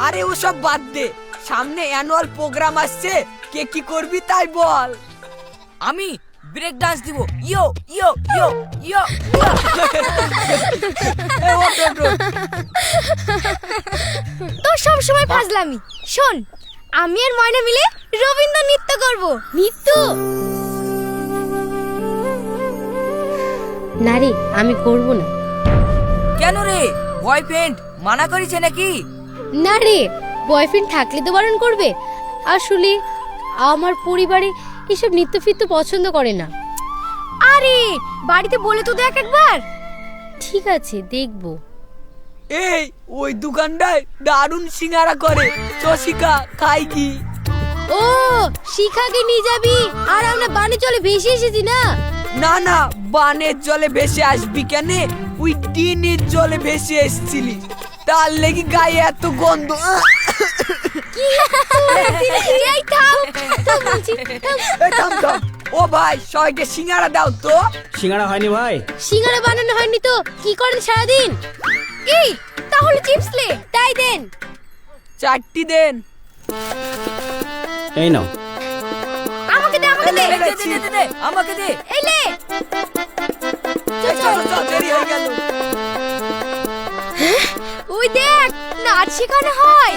আরে ওসব বাদ দে, সামনে অ্যানুয়াল প্রোগ্রাম আসছে, কে কি করবি তাই বল। আমি ব্রেক ডান্স দিব। ইয়ো ইয়ো ইয়ো ইয়ো। ওঠ, ওঠ, ওঠ। তোর সব সময় ফাজলামি। শোন, আমি আর ময়না মিলে রবীন্দ্র নৃত্য করব। নৃত্য না রে, আমি করব না। কেন রে, বয়ফ্রেন্ড মানা করেছে নাকি? না রে, বয়ফ্রেন্ড থাকলে তো বারণ করবে। আসলে আমার পরিবারে এসব নৃত্য ফিত্য পছন্দ করে না। আরে বাড়িতে বলে তো দেখ একবার। ঠিক আছে, দেখবো। এই ওই দোকানটায় দারুণ সিঙ্গারা করে, চশিকা খাই কি? ও, শিখাকে নিয়ে যাবি? আর আমরা বানে চলে ভেসে এসেছি না। না না, বানের জলে ভেসে আসবি কেন? ওই ডিনের জলে ভেসে এসেছিলি, তার লেগে গায়ে এত গন্ধ। এই থাম, থাম বলছি, থাম। এই থাম থাম। ও ভাই, সবাইকে সিঙ্গারা দাও তো। সিঙ্গারা হয়নি ভাই? সিঙ্গারা বানানো হয়নি তো কি করেন সারাদিন? এই তাহলে চিপস লে, তাই দেন। 4টি দেন। এই নাও। আমাকে দে, আমাকে দে। দে, দে, দে, দে, দে, আমাকে দে। এই লে। চল চল চল, দেরি হয়ে গেল। ওই দেখ, নাচ শেখানো হয়।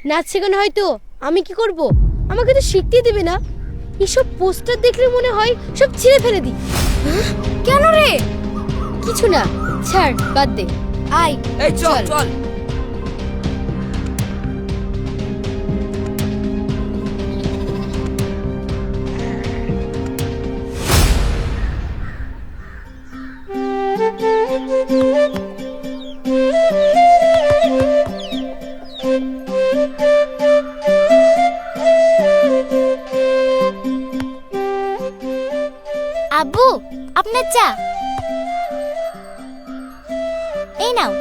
নাচ শেখানো হয় তো আমি কি করব? আমাকে তো শিখতে দেবে না। এসব পোস্টার দেখলে মনে হয় সব ছিঁড়ে ফেলে দিই। কেন রে? কিছু না, ছাড়, বাদ দে। আয়, এই চল চল। আব্বু, আপনার চা। এই নাও।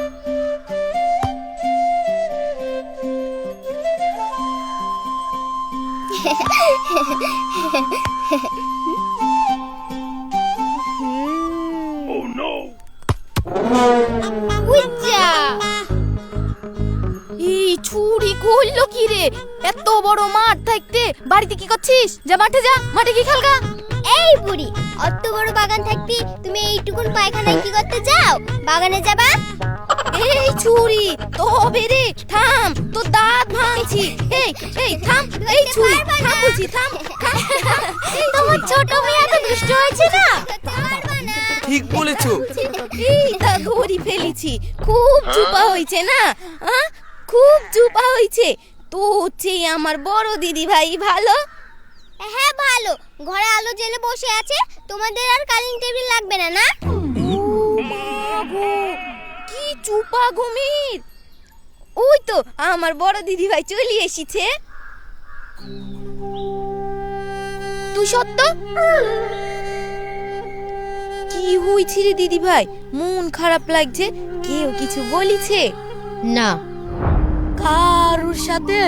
উজ্জা। এই ছুরি করলো কি রে? এত বড় মাঠ থাকতে বাড়িতে কি করছিস? যা মাঠে যা, মাঠে কি খেলগা? এই বুড়ি, অত বড় বাগান থাকতে তুমি এইটুকুন পায়খানায় কি করতে যাও? বাগানে যাবা? এই ছুরি, তবে রে, থাম, তো দাঁত ভাঙছি। এই এই থাম, এই ছুরি, থাম বুঝি, থাম। তোমার ছোট মেয়ে এত দুষ্ট হয়েছে না? ঠিক বলেছো। এই তা ধরি ফেলেছি। খুব চুপা হয়েছে না? খুব চুপা হয়েছে। তো হচ্ছে আমার বড় দিদি ভাই ভালো। হ্যাঁ ভালো, ঘরে আলো জ্বেলে বসে আছে, তোমাদের আর কালিং টেবিল লাগবে না না? ও মা গো, কি চুপা ঘুমির। ওই তো আমার বড় দিদি ভাই চলে এসেছে। তুই সত্য? কি হইছে রে দিদি ভাই? মন খারাপ লাগছে, কেউ কিছু বলিছে? না। কারোর সাথে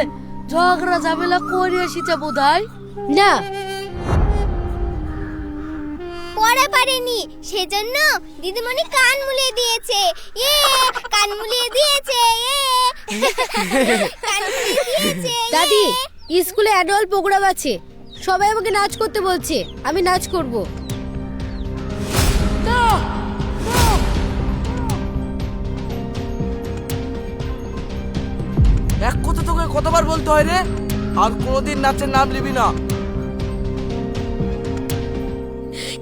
ঝগড়া ঝামেলা করে এসেছে বোধহয়। না, পড়া পারেনি, সেজন্য দিদিমণি কান মুলিয়ে দিয়েছে। কান মুলিয়ে দিয়েছে। কান মুলিয়ে দিয়েছে। দাদি, স্কুলে অ্যানুয়াল প্রোগ্রাম আছে, সবাই আমাকে নাচ করতে বলছে, আমি নাচ করব। এক কথা তোকে কতবার বলতে হয় রে? আর কোনোদিন নাচের নাম নিবি না।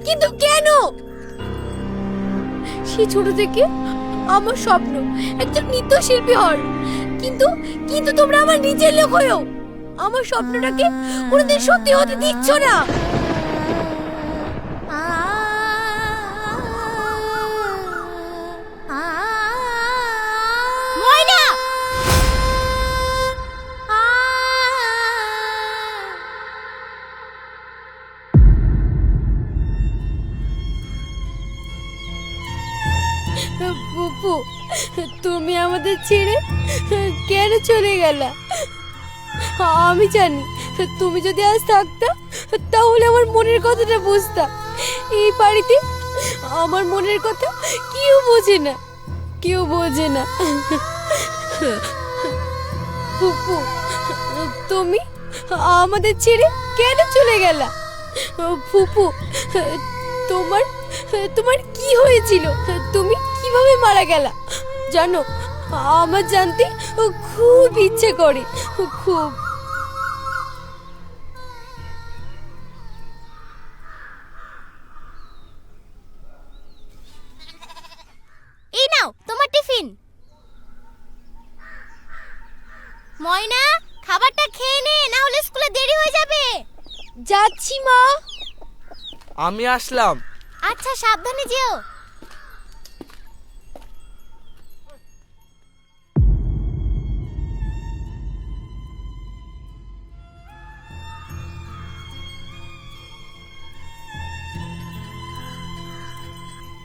কিন্তু কেন? সেই ছোট থেকে আমার স্বপ্ন একজন নৃত্যশিল্পী হওয়ার, কিন্তু কিন্তু তোমরা আমার নিজের লোক হয়েও আমার স্বপ্নটাকে কোনোদিন সত্যি হতে দিচ্ছ না। ময়না! বুবু, তুমি আমাদের ছেড়ে কেন চলে গেলা? আমি জানি তুমি যদি আজ থাকতা তাহলে আমার মনের কথাটা বুঝতাম। এই বাড়িতে আমার মনের কথা কেউ বোঝে না, কেউ বোঝে না। ফুপু, তুমি আমাদের ছেড়ে কেন চলে গেলা? ফুপু, তোমার তোমার কি হয়েছিল? তুমি কিভাবে মারা গেলা? জানো, আমার জানতে খুব ইচ্ছে করে, খুব। এই নাও তোমার টিফিন। ময়না, খাবারটা খেয়ে নে, না হলে স্কুলে দেরি হয়ে যাবে। যাচ্ছি মা। আমি আসলাম। আচ্ছা, সাবধানে যেও।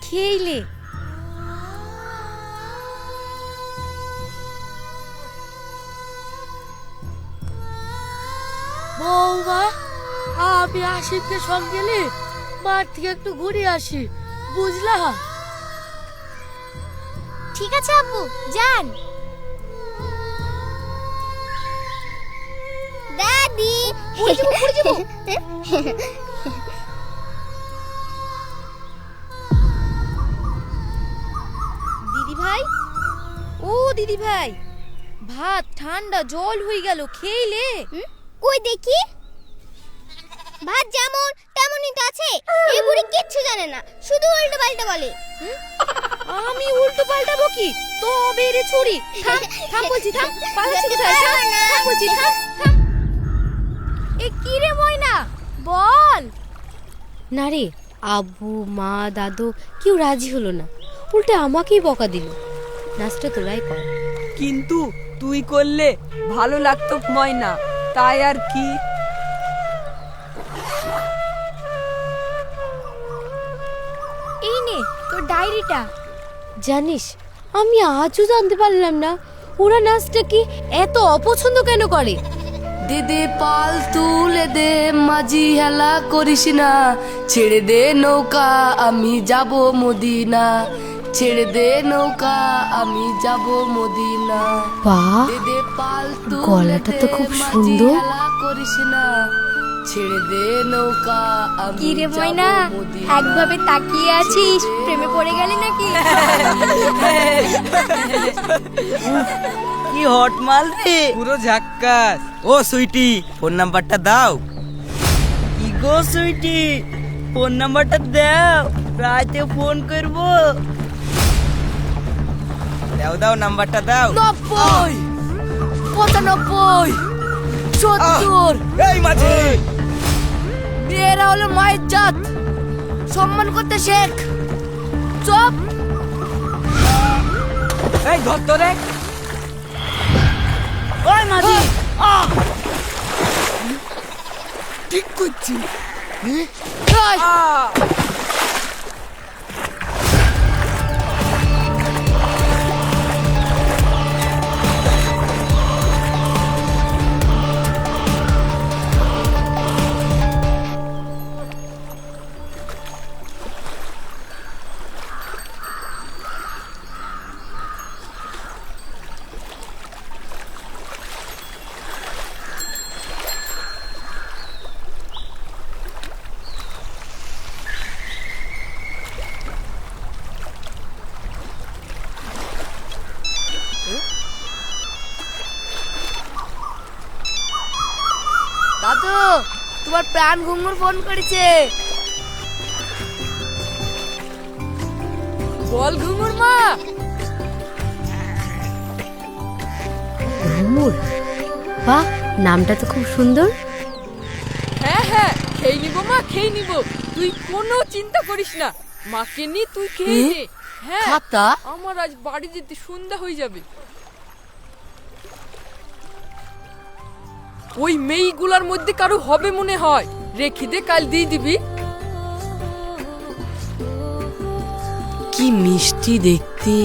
খেইলে বৌমা, আমি আশিককে সঙ্গে গেলে মাঠ থেকে একটু ঘুরে আসি, বুঝলা? ঠিক আছে আব্বু, যান। দাদি, পড়ে যাবো। দিদি ভাই, ও দিদি ভাই, ভাত ঠান্ডা, জল হয়ে গেল, খেইলে? কই দেখি। ভাত যেমন তেমনই তো আছে। এই বুড়ি কিচ্ছু জানে না, শুধু উল্টো পাল্টা বলে। আমি উল্টো পাল্টাবো কি? তবে রে ছুরি, থাম থাম বলছি, থাম। পালাচ্ছি কোথায়? থাম থাম বলছি, থাম থাম। এ কি রে ময়না, বল। না রে, আব্বু মা দাদু কেউ রাজি হলো না, উল্টে আমাকেই বকা দিল। নাচটা তোরাই কর। কিন্তু তুই করলে ভালো লাগতো ময়না, তাই আর কি। এই নে তোর ডায়েরিটা। জানিস, আমি আজও জানতে পারলাম না ওরা নাচটা কি এত অপছন্দ কেন করে। দিদি পাল তুলে দে, মাঝি হেলা করিস না, ছেড়ে দে নৌকা আমি যাব মদিনা, ছেড়ে দে নৌকা আমি যাব মদিনা। বাহ, দিদি পাল তুলে গলাটা তো দে, খুব মাঝি সুন্দর। হেলা করিস না, ছেড়ে দে নৌকা আমি কি রে যাব ময়না, মদিনা। একভাবে তাকিয়ে আছিস, প্রেমে পড়ে গেলি নাকি? কি হট মাল রে, পুরো ঝাক্কাস। ও সুইটি, ফোন নাম্বারটা দাও। কি গো সুইটি, ফোন নাম্বারটা দাও, রাতে ফোন করব। দাও দাও, নাম্বারটা দাও। 90, 95, 70। এই মাঝি, মেয়েরা হলো মায়ের জাত, সম্মান করতে শেখ। চপ। এই ধর তো রে। ওই মাঝি, ঠিক করছি। দাদু, তোমার প্রাণ ঘুঙুর ফোন করেছে। বল ঘুঙুর মা। ঘুমুর, বাহ, নামটা তো খুব সুন্দর। হ্যাঁ হ্যাঁ, খেয়ে নিবো মা, খেয়ে নিবো, তুই কোনো চিন্তা করিস না। মাকে নি, তুই খেয়ে নে। হ্যাঁ, খাতা? আমার আজ বাড়ি যেতে সন্ধ্যা হয়ে যাবে। ওই মেয়েগুলার মধ্যে কারো হবে মনে হয়, রেখে দে, কাল দিয়ে দিবি। কি মিষ্টি দেখতে।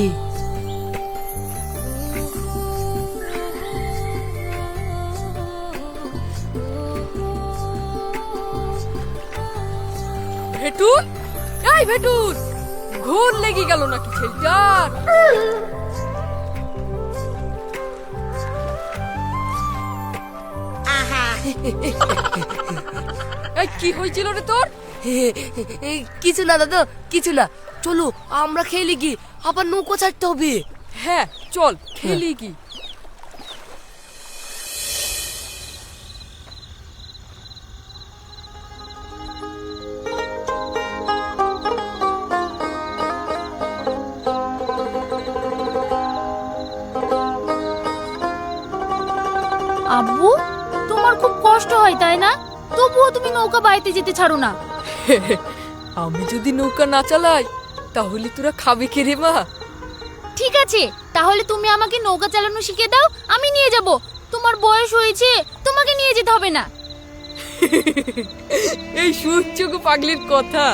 ভেটুল, এই ভেটুল, ঘোর লেগে গেল নাকি ছেলেটার? এই কি হয়েছিল রে তোর? কিছু না দাদা, কিছু না। চলো আমরা খেলি কি, আবার নৌকো ছাড়তে হবে। হ্যাঁ চল খেলি কি। আব্বু, তোমার খুব কষ্ট হয় তাই না? তবুও তুমি নৌকা বাইতে যেতে ছাড়ো না। আমি যদি নৌকা না চালাই তাহলে তোরা খাবে কে রে মা? ঠিক আছে, তাহলে তুমি আমাকে নৌকা চালানো শিখিয়ে দাও, আমি নিয়ে যাব। তোমার বয়স হয়েছে, তোমাকে নিয়ে যেতে হবে না। এই সূর্যক পাগলের কথা।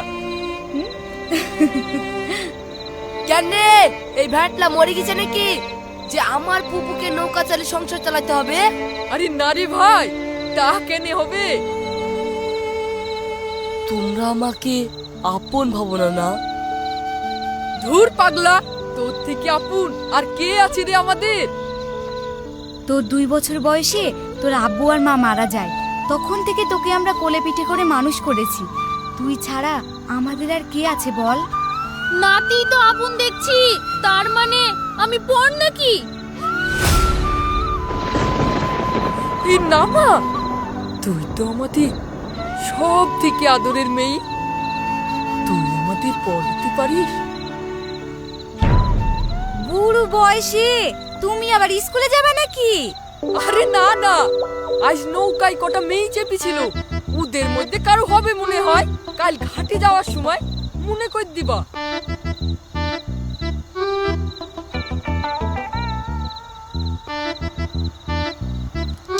কেন রে, এই ভ্যাটলা মরে গেছে নাকি যে আমার পুপুকে নৌকা চালে সংসার চালাতে হবে? আরে না রে ভাই, তা কেন হবে? তোমরা আমাকে আপন ভাবো না না? ধুর পাগলা, তোর থেকে আপন আর কে আছে রে আমাদের? তোর 2 বছর বয়সে তোর আব্বু আর মা মারা যায়, তখন থেকে তোকে আমরা কোলে পিঠে করে মানুষ করেছি। তুই ছাড়া আমাদের আর কে আছে বল? নাতি তো আপন দেখছি, তার মানে আমি পর নাকি? এই না মা, তুই তো আমাদের সব থেকে আদরের মেয়ে, তুই আমাদের পড়াতে পারিস? বুড়ো বয়সে তুমি আবার স্কুলে যাবে নাকি? আরে না না, আজ নৌকায় কটা মেয়ে চেপেছিল, ওদের মধ্যে কারো হবে মনে হয়। কাল ঘাটে যাওয়ার সময় মনে করে দিবা।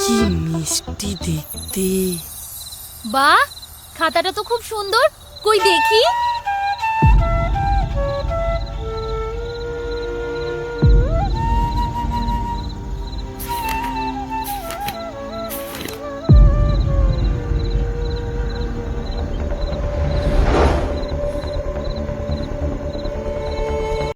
কি মিষ্টি দেখতে। বাহ, খাতাটা তো খুব সুন্দর, কই দেখি।